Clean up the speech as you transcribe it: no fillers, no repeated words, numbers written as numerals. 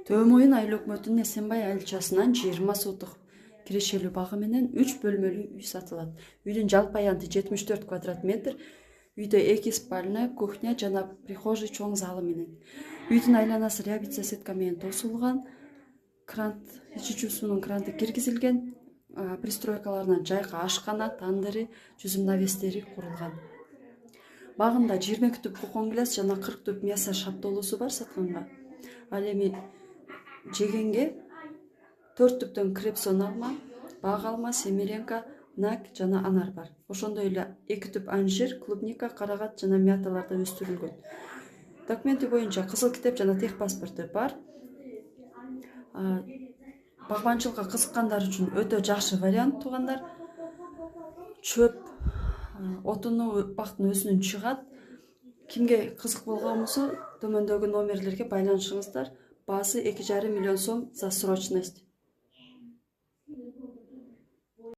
Төмөйүн айыл өкмөтүнүн Эсенбай айылчасынан 20 сотук кирешелүү багы менен 3 бөлмөлүү үй сатылат. Үйдүн жалпы аянты 74 квадрат метр. Үйдө 2 спальня, кухня жана прихожий чоң залы менен. Үйдүн айланасы реабилитация сетка менен тосулган. Крант, ичүүчү суунун кранты киргизилген. Пристройкаларынан жайка ашкана, тандыры, жүзүм навестери курулган. Багында 22 түп кукон гилес жана 40 түп мясо шаптоолусу бар сатканга. Ал эми жегенге 4 түптөн крепсон алма, баг алма, семеренка, нак жана анар бар. Ошондой эле 2 түп анжир, клубника, карагат жана мяталар да өстүрүлгөн. Документи боюнча кызыл китеп жана техпаспорту бар. Багбанчылыкка кызыккандар үчүн өтө жакшы вариант туугандар. Чөп, отуну бактын өзүнүн чыгат. Кимге кызык болгон болсо, төмөндөгү номерлерге байланышыңыздар. Баасы 2,5 миллион сом за срочность.